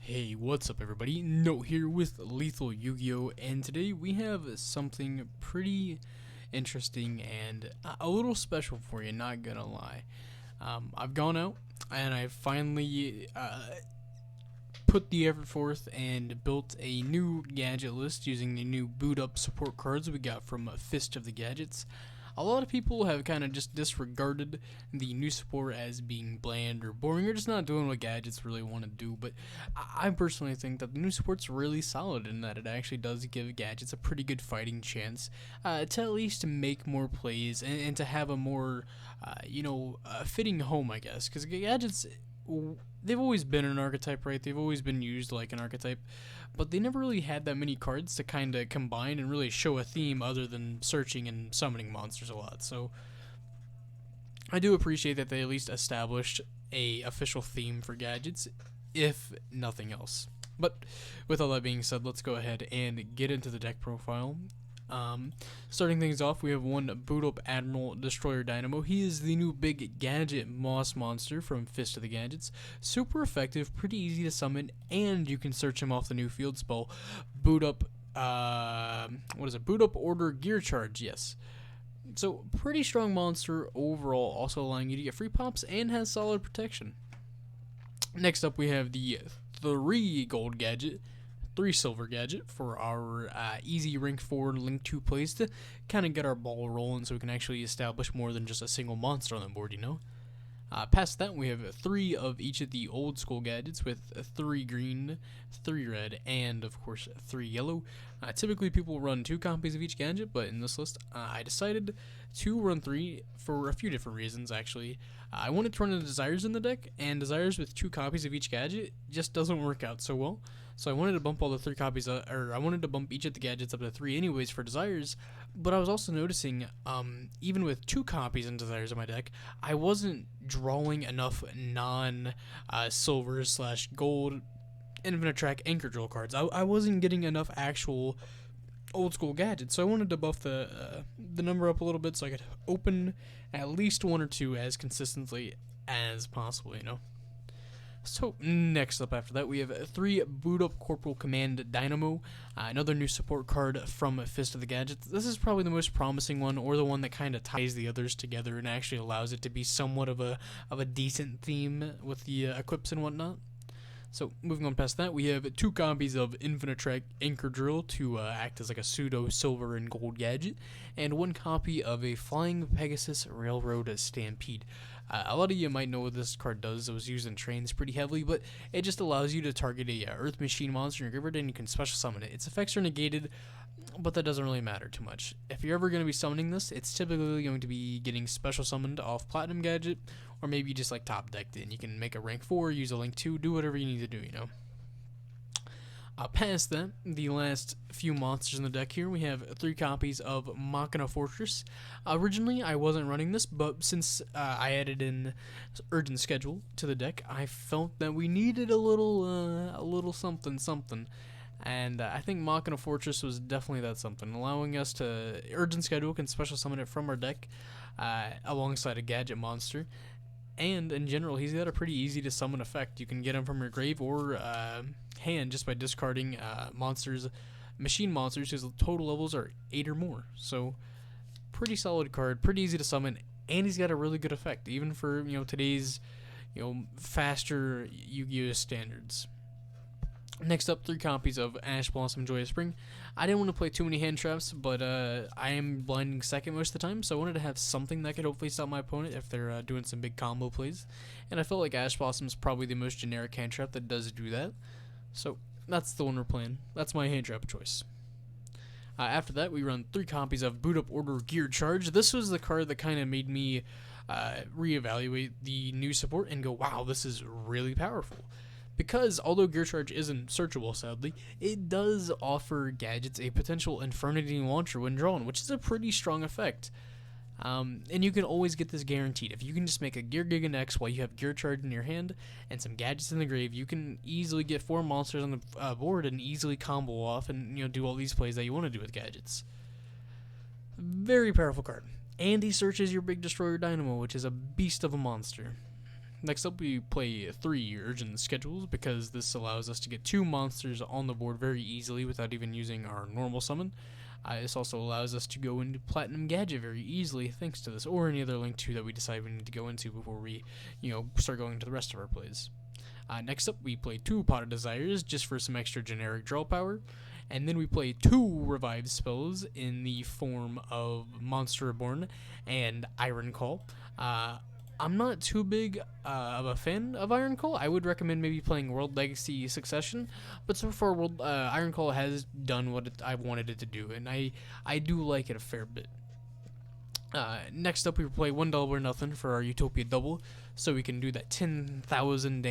Hey, what's up everybody? Note here with Lethal Yu-Gi-Oh! And today we have something pretty interesting and a little special for you, not gonna lie. I've gone out and I finally put the effort forth and built a new gadget list using the new boot up support cards we got from Fist of the Gadgets. A lot of people have kind of just disregarded the new support as being bland or boring or just not doing what gadgets really want to do, but I personally think that the new support's really solid in that it actually does give gadgets a pretty good fighting chance to at least make more plays and to have a more, fitting home, I guess, because gadgets, they've always been an archetype, right? They've always been used like an archetype, but they never really had that many cards to kind of combine and really show a theme other than searching and summoning monsters a lot. So I do appreciate that they at least established a official theme for gadgets, if nothing else. But with all that being said, let's go ahead and get into the deck profile. Starting things off, we have one Boot Up Admiral Destroyer Dynamo. He is the new big gadget moss monster from Fist of the Gadgets. Super effective, pretty easy to summon, and you can search him off the new field spell. Boot Up, Boot Up Order Gear Charge, yes. So, pretty strong monster overall, also allowing you to get free pops and has solid protection. Next up, we have the 3 gold gadget. 3 silver gadget for our easy rank 4 and link 2 plays to kind of get our ball rolling so we can actually establish more than just a single monster on the board, you know. Past that, we have 3 of each of the old school gadgets with 3 green, 3 red, and of course 3 yellow. Typically people run 2 copies of each gadget, but in this list I decided to run 3 for a few different reasons actually. I wanted to run the Desires in the deck, and Desires with 2 copies of each gadget just doesn't work out so well. So I wanted to bump all the 3 copies, or I wanted to bump each of the gadgets up to 3 anyways for Desires, but I was also noticing, even with 2 copies in Desires in my deck, I wasn't drawing enough non-silver slash gold Infinite Track Anchor Drill cards. I wasn't getting enough actual old school gadgets, so I wanted to buff the number up a little bit so I could open at least 1 or 2 as consistently as possible, you know. So next up after that, we have 3 Boot Up Corporal Command Dynamo, another new support card from Fist of the Gadgets. This is probably the most promising one, or the one that kind of ties the others together and actually allows it to be somewhat of a decent theme with the equips and whatnot. So moving on past that, we have 2 copies of Infinite Track Anchor Drill to act as like a pseudo silver and gold gadget, and 1 copy of a Flying Pegasus Railroad Stampede. A lot of you might know what this card does. It was used in trains pretty heavily, but it just allows you to target a Earth Machine monster in your graveyard and you can special summon it. Its effects are negated, but that doesn't really matter too much. If you're ever going to be summoning this, it's typically going to be getting special summoned off Platinum Gadget, or maybe just like top decked in. You can make a rank 4, use a link 2, do whatever you need to do, you know. Past that, the last few monsters in the deck here, we have 3 copies of Machina Fortress. Originally, I wasn't running this, but since I added in Urgent Schedule to the deck, I felt that we needed a little something. And I think Machina Fortress was definitely that something, allowing us to Urgent Schedule can special summon it from our deck alongside a gadget monster. And in general, he's got a pretty easy to summon effect. You can get him from your grave or hand just by discarding machine monsters whose total levels are 8 or more. So pretty solid card, pretty easy to summon, and he's got a really good effect, even for today's faster Yu-Gi-Oh standards. Next up, 3 copies of Ash Blossom Joyous Spring. I didn't want to play too many hand traps, but I am blinding second most of the time, so I wanted to have something that could hopefully stop my opponent if they're doing some big combo plays. And I felt like Ash Blossom is probably the most generic hand trap that does do that. So that's the one we're playing. That's my hand trap choice. After that, we run 3 copies of Boot Up Order Gear Charge. This was the card that kind of made me reevaluate the new support and go, wow, this is really powerful. Because, although Gear Charge isn't searchable, sadly, it does offer gadgets a potential Infernity launcher when drawn, which is a pretty strong effect. And you can always get this guaranteed. If you can just make a Gear Giga X while you have Gear Charge in your hand and some gadgets in the grave, you can easily get 4 monsters on the board and easily combo off and do all these plays that you want to do with gadgets. Very powerful card. And he searches your big Destroyer Dynamo, which is a beast of a monster. Next up, we play 3 urgent schedules because this allows us to get 2 monsters on the board very easily without even using our normal summon. This also allows us to go into Platinum Gadget very easily thanks to this, or any other link to that we decide we need to go into before we, start going into the rest of our plays. Next up, we play 2 Pot of Desires just for some extra generic draw power. And then we play 2 Revive spells in the form of Monster Reborn and Iron Call. I'm not too big of a fan of Iron Call. I would recommend maybe playing World Legacy Succession, but so far Iron Call has done what I wanted it to do, and I do like it a fair bit. Next up, we play 1 double or nothing for our Utopia double, so we can do that 10,000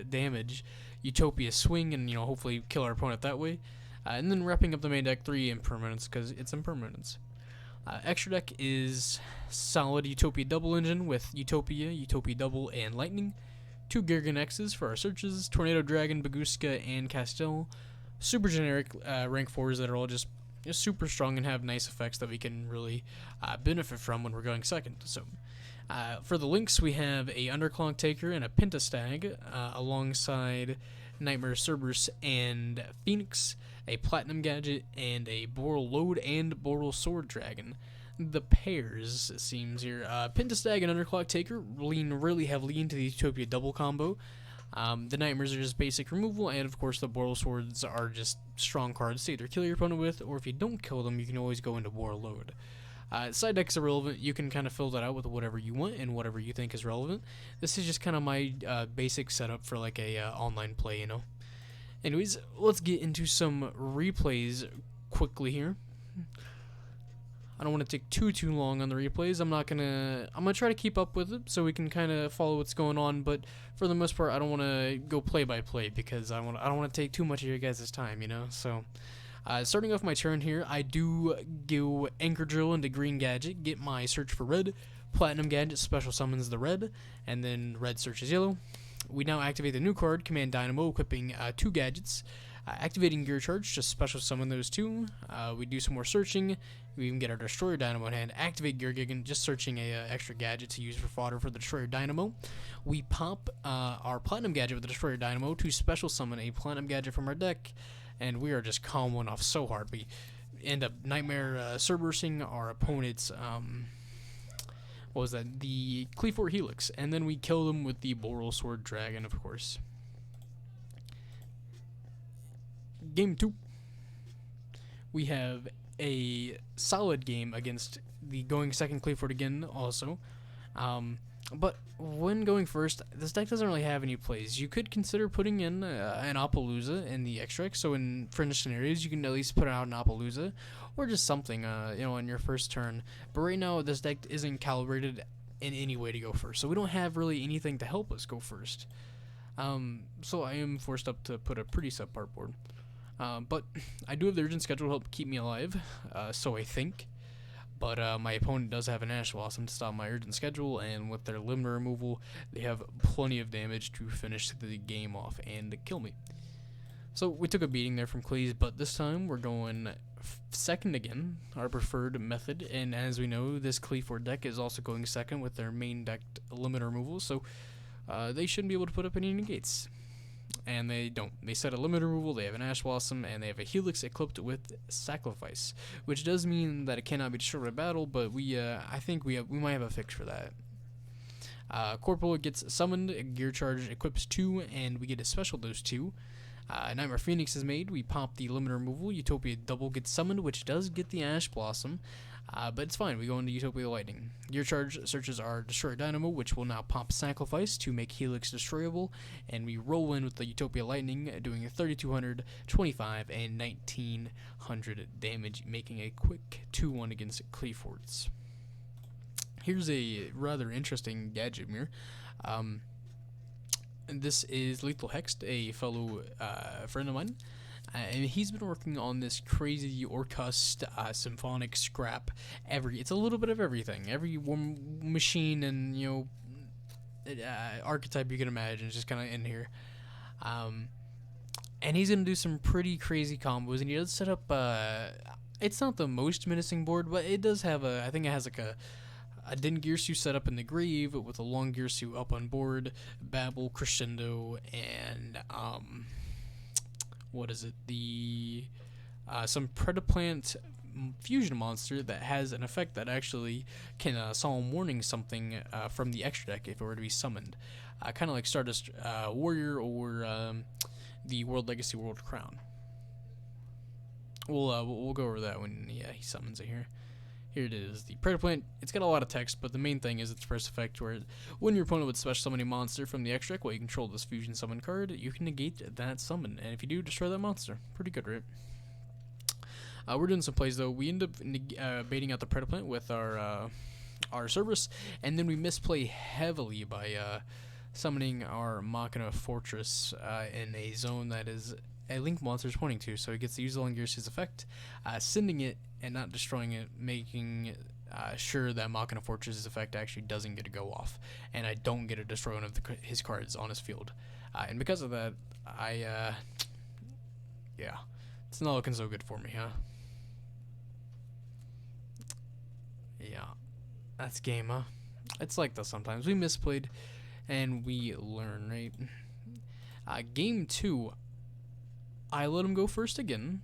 damage Utopia swing, and hopefully kill our opponent that way. And then wrapping up the main deck, 3 impermanents because it's impermanence. Extra deck is solid Utopia double engine with Utopia double, and Lightning. 2 Gargan X's for our searches, Tornado Dragon, Baguska, and Castell. Super generic rank 4s that are all just super strong and have nice effects that we can really benefit from when we're going second. So for the links, we have a Underclock Taker and a Pentastag alongside Nightmare Cerberus and Phoenix, a Platinum Gadget, and a Boral Load and Boral Sword Dragon. The pairs, it seems here, Pentastag and Underclock Taker lean really heavily into the Utopia double combo. The Nightmares are just basic removal, and of course the Boral Swords are just strong cards to either kill your opponent with, or if you don't kill them, you can always go into Boral Load. Side decks are relevant. You can kind of fill that out with whatever you want and whatever you think is relevant. This is just kind of my basic setup for like a online play, Anyways, let's get into some replays quickly here. I don't want to take too long on the replays. I'm gonna try to keep up with it so we can kind of follow what's going on, but for the most part I don't want to go play by play because I don't want to take too much of your guys' time, So starting off my turn here, I do go Anchor Drill into Green Gadget, get my search for red. Platinum Gadget special summons the red, and then red searches yellow. We now activate the new card, Command Dynamo, equipping 2 gadgets. Activating Gear Charge, just special summon those 2. We do some more searching. We even get our Destroyer Dynamo in hand. Activate Gear Gigan, just searching a extra gadget to use for fodder for the Destroyer Dynamo. We pop our Platinum Gadget with the Destroyer Dynamo to special summon a Platinum Gadget from our deck, and we are just calling one off so hard. We end up Nightmare Cerberusing our opponent's what was that? The Cleafort Helix, and then we kill them with the Boral Sword Dragon, of course. Game 2. We have a solid game against the going second Cleafort again, also. But when going first, this deck doesn't really have any plays. You could consider putting in an Appaloosa in the extract, so in fringe scenarios, you can at least put out an Appaloosa, or just something, on your first turn. But right now, this deck isn't calibrated in any way to go first, so we don't have really anything to help us go first. So I am forced up to put a pretty subpar board. But I do have the urgent schedule to help keep me alive, so I think. But my opponent does have an Ash Blossom to stop my urgent schedule, and with their Limner removal, they have plenty of damage to finish the game off and kill me. So we took a beating there from Cleese, but this time we're going second again, our preferred method. And as we know, this Cleafort deck is also going second with their main deck limit removal, so they shouldn't be able to put up any negates. And they don't. They set a limit removal, they have an Ash Blossom, and they have a Helix equipped with Sacrifice, which does mean that it cannot be destroyed by battle, but I think we might have a fix for that. Corporal gets summoned, Gear Charge equips 2, and we get a special dose 2. Nightmare Phoenix is made, we pop the limit removal, Utopia double gets summoned, which does get the Ash Blossom, but it's fine, we go into Utopia Lightning. Gear Charge searches our Destroyer Dynamo, which will now pop Sacrifice to make Helix destroyable, and we roll in with the Utopia Lightning, doing 3,200, 25, and 1,900 damage, making a quick 2-1 against Cleaforts. Here's a rather interesting gadget mirror. This is Lethal Hexed, a fellow friend of mine, and he's been working on this crazy Orcust symphonic scrap. It's a little bit of everything, every machine and archetype you can imagine is just kind of in here. And he's gonna do some pretty crazy combos, and he does set up. It's not the most menacing board, but it does have I think it has like a Din Girsu set up in the grave with a long Girsu up on board, Babel, Crescendo, and what is it? The some Predaplant fusion monster that has an effect that actually can solemn warning something from the extra deck if it were to be summoned, kind of like Stardust Warrior or the World Legacy World Crown. We'll go over that when he summons it here. Here it is, the Predaplant. It's got a lot of text, but the main thing is its first effect, where when your opponent would special summon a monster from the extra deck while you control this fusion summon card, you can negate that summon, and if you do, destroy that monster. Pretty good, right? We're doing some plays though. We end up baiting out the Predaplant with our Cerberus, and then we misplay heavily by summoning our Machina Fortress in a zone that is a Link monster is pointing to, so he gets to use the Langirsu's effect, sending it and not destroying it, making sure that Machina Fortress's effect actually doesn't get to go off, and I don't get to destroy one of his cards on his field. And because of that, yeah, it's not looking so good for me, huh? Yeah, that's game, huh? It's like that sometimes. We misplayed, and we learn, right? Game 2, I let him go first again,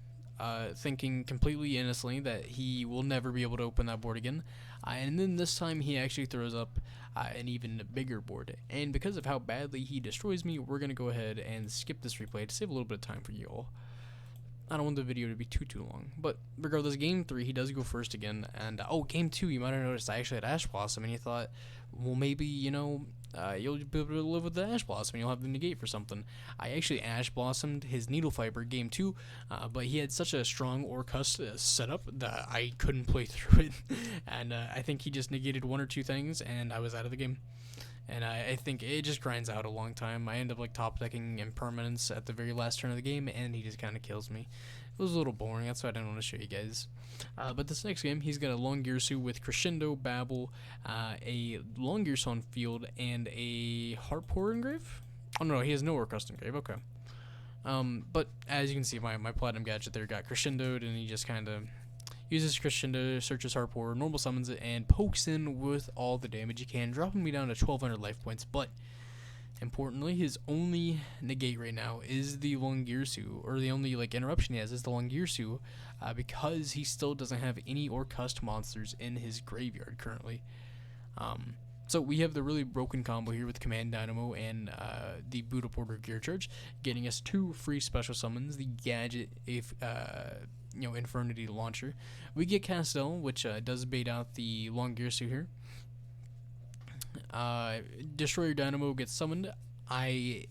thinking completely innocently that he will never be able to open that board again. And then this time he actually throws up an even bigger board. And because of how badly he destroys me, we're going to go ahead and skip this replay to save a little bit of time for you all. I don't want the video to be too long. But regardless, game 3, he does go first again. And, game 2, you might have noticed I actually had Ash Blossom, and you thought, well, maybe, you'll be able to live with the Ash Blossom, and you'll have the negate for something. I actually Ash Blossomed his Needle Fiber game 2, but he had such a strong Orcust setup that I couldn't play through it. And I think he just negated 1 or 2 things, and I was out of the game. And I think it just grinds out a long time. I end up top decking Impermanence at the very last turn of the game, and he just kind of kills me. It was a little boring, that's why I didn't want to show you guys. But this next game, he's got a Long Girsu with Crescendo, Babel, a Long Girsu on field, and a Heart Pour Engrave? Oh no, he has no Orcust Engrave, okay. But as you can see, my Platinum Gadget there got Crescendoed, and he just kind of uses Crescendo, searches Heart Pour, normal summons it, and pokes in with all the damage he can, dropping me down to 1,200 life points. But importantly, his only negate right now is the Long Girsu, or the only interruption he has is the Long Girsu, because he still doesn't have any Orcust monsters in his graveyard currently. So we have the really broken combo here with Command Dynamo and the Boot Up Order Gear Charge, getting us 2 free special summons, the Gadget, Infernity Launcher. We get Castel, which does bait out the Long Girsu here. Destroyer Dynamo gets summoned. I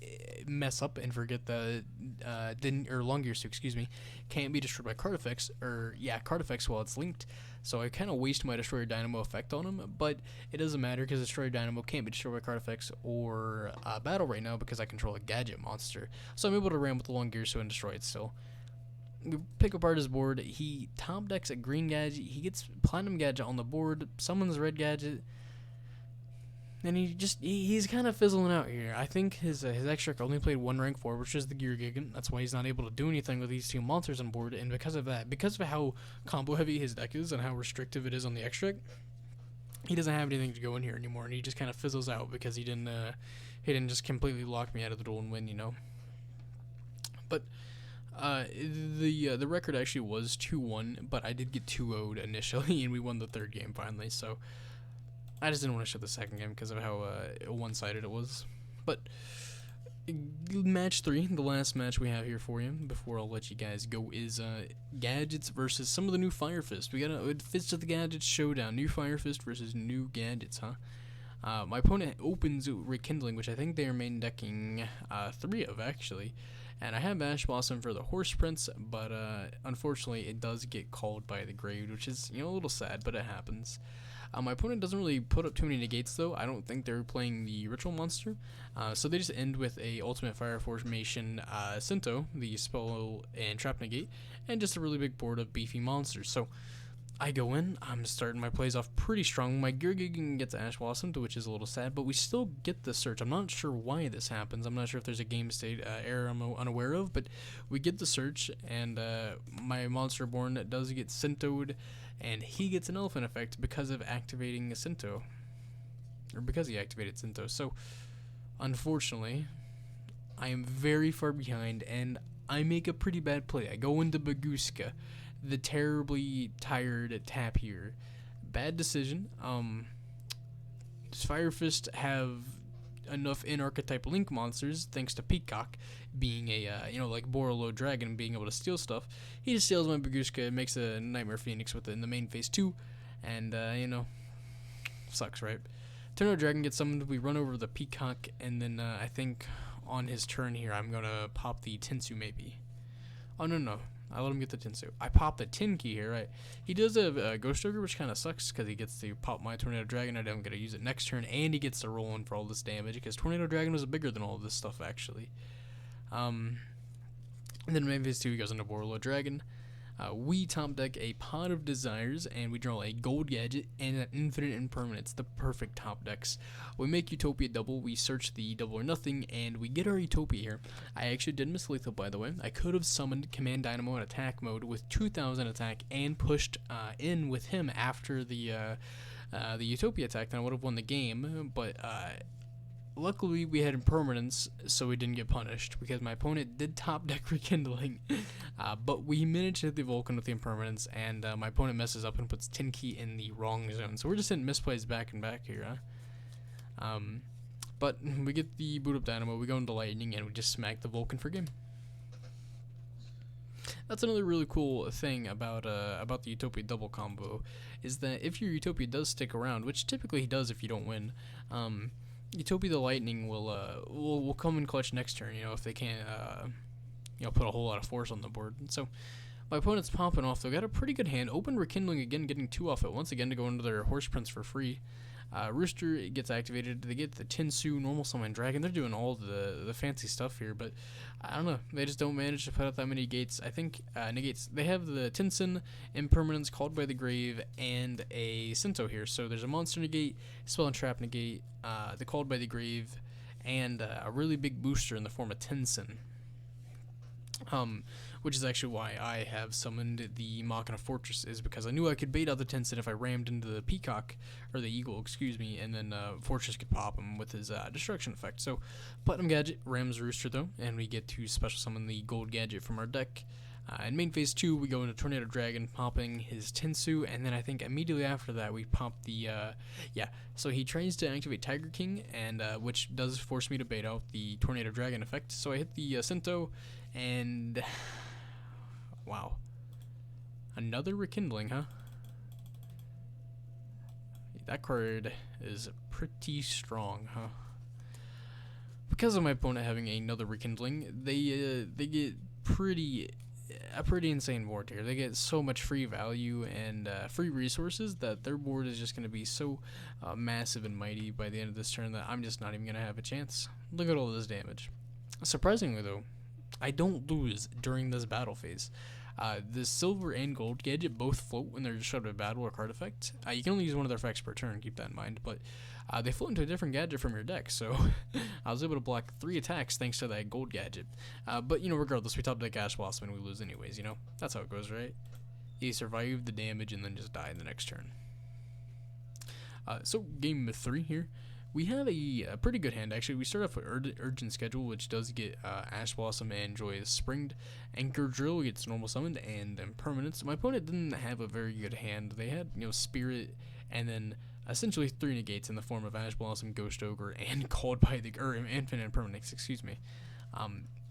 mess up and forget the Long Girsu, excuse me, can't be destroyed by card effects, card effects while it's linked. So I kind of waste my Destroyer Dynamo effect on him, but it doesn't matter because Destroyer Dynamo can't be destroyed by card effects or battle right now because I control a Gadget monster. So I'm able to ram with the Long Girsu and destroy it still. We pick apart his board. He top decks a green Gadget. He gets Platinum Gadget on the board, summons red Gadget, and he's kind of fizzling out here. I think his extra only played 1 rank 4, which is the Gear Gigant. That's why he's not able to do anything with these 2 monsters on board. And because of that, because of how combo heavy his deck is and how restrictive it is on the extra, he doesn't have anything to go in here anymore, and he just kind of fizzles out because he didn't just completely lock me out of the duel and win, But the record actually was 2-1, but I did get 2-0'd initially, and we won the 3rd game finally. So I just didn't want to show the 2nd game because of how one-sided it was. But match 3, the last match we have here for you before I'll let you guys go, is Gadgets versus some of the new Fire Fist. We got a Fist of the Gadgets showdown. New Fire Fist versus new Gadgets, huh? My opponent opens Rekindling, which I think they are main decking 3 of actually. And I have Ash Blossom for the Horse Prince, but unfortunately it does get called by the Grave, which is a little sad, but it happens. My opponent doesn't really put up too many negates though. I don't think they're playing the Ritual Monster, so they just end with a Ultimate Fire Formation Sinto, the Spell and Trap negate, and just a really big board of beefy monsters. So I go in, I'm starting my plays off pretty strong. My Gear Gigging gets Ash Blossomed, which is a little sad, but we still get the search. I'm not sure why this happens. I'm not sure if there's a game state error I'm unaware of, but we get the search, and my Monster Born does get Sintoed, and he gets an Elephant effect because of activating a Sinto. Or because he activated Sinto. So, unfortunately, I am very far behind, and I make a pretty bad play. I go into Baguska, the terribly tired tap here. Bad decision. Does Fire Fist have enough in-archetype Link monsters, thanks to Peacock being a, like Borolo Dragon being able to steal stuff? He just steals my Baguska, makes a Nightmare Phoenix with it in the main phase 2, and, sucks, right? Tornado Dragon gets summoned, we run over the Peacock, and then I think on his turn here, I'm gonna pop the Tinsu maybe. Oh, no. I let him get the Tinsu. I pop the Tin Key here, right? He does have a Ghost Ogre, which kind of sucks because he gets to pop my Tornado Dragon. I don't get to use it next turn, and he gets to roll in for all this damage because Tornado Dragon was bigger than all of this stuff, actually. And then main phase 2, he goes into Borolo Dragon. We top deck a Pot of Desires, and we draw a Gold Gadget and an Infinite Impermanence, the perfect top decks. We make Utopia double, we search the double or nothing, and we get our Utopia here. I actually did miss lethal, by the way. I could have summoned Command Dynamo in attack mode with 2,000 attack and pushed in with him after the Utopia attack, then I would have won the game, but luckily, we had Impermanence, so we didn't get punished, because my opponent did top deck Rekindling, but we managed to hit the Vulcan with the Impermanence, and my opponent messes up and puts Tin Key in the wrong zone. So we're just hitting misplays back and back here, huh? But we get the boot up Dynamo, we go into Lightning, and we just smack the Vulcan for game. That's another really cool thing about the Utopia double combo, is that if your Utopia does stick around, which typically he does if you don't win, Utopia the Lightning will come in clutch next turn, if they can't, put a whole lot of force on the board. And so my opponent's popping off. They got a pretty good hand. Open Rekindling again, getting 2 off at once again to go into their Horse Prince for free. Rooster gets activated. They get the Tinsu, Normal Summon Dragon. They're doing all the fancy stuff here, but I don't know. They just don't manage to put out that many gates. I think negates. They have the Tinsin, Impermanence, Called by the Grave, and a Sinto here. So there's a Monster negate, Spell and Trap negate, the Called by the Grave, and a really big booster in the form of Tinsin. Which is actually why I have summoned the Machina Fortress, is because I knew I could bait out the Tinsin if I rammed into the Peacock, or the Eagle, excuse me, and then Fortress could pop him with his Destruction effect. So, Platinum Gadget rams Rooster though, and we get to special summon the Gold Gadget from our deck. In main phase 2, we go into Tornado Dragon, popping his Tinsu, and then I think immediately after that we pop the, so he tries to activate Tiger King, and which does force me to bait out the Tornado Dragon effect. So I hit the Sinto, and wow, another Rekindling, huh? That card is pretty strong, huh? Because of my opponent having another Rekindling, they get a pretty insane board here. They get so much free value and free resources that their board is just going to be so massive and mighty by the end of this turn that I'm just not even going to have a chance. Look at all this damage. Surprisingly though, I don't lose during this battle phase. The Silver and Gold Gadget both float when they're shut out of battle or card effect. You can only use one of their effects per turn, keep that in mind, but they float into a different gadget from your deck, so I was able to block 3 attacks thanks to that Gold Gadget. But, regardless, we top deck Ash Blossom and we lose anyways, That's how it goes, right? You survive the damage and then just die in the next turn. So, game 3 here. We have a pretty good hand, actually. We start off with Urgent Schedule, which does get Ash Blossom and Joyous Springed. Anchor Drill gets Normal Summoned and Impermanence. My opponent didn't have a very good hand. They had, Spirit, and then essentially 3 negates in the form of Ash Blossom, Ghost Ogre, and Called by the, Infinite Impermanence, excuse me.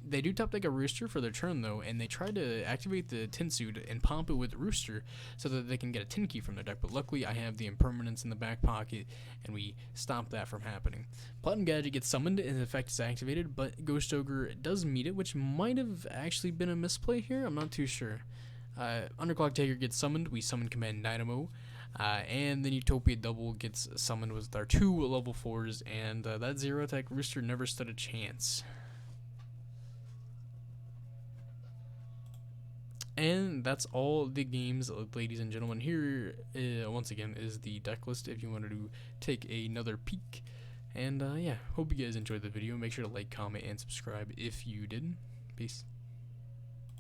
They do top deck a Rooster for their turn though, and they try to activate the Tinsuit and pump it with Rooster so that they can get a Tin Key from their deck, but luckily I have the Impermanence in the back pocket and we stop that from happening. Platinum Gadget gets summoned and the effect is activated, but Ghost Ogre does meet it, which might have actually been a misplay here, I'm not too sure. Underclock Taker gets summoned, we summon Command Dynamo, and then Utopia Double gets summoned with our 2 level 4s, and that 0 attack Rooster never stood a chance. And that's all the games, ladies and gentlemen. Here, once again, is the deck list if you wanted to take another peek. And yeah, hope you guys enjoyed the video. Make sure to like, comment, and subscribe if you did. Peace.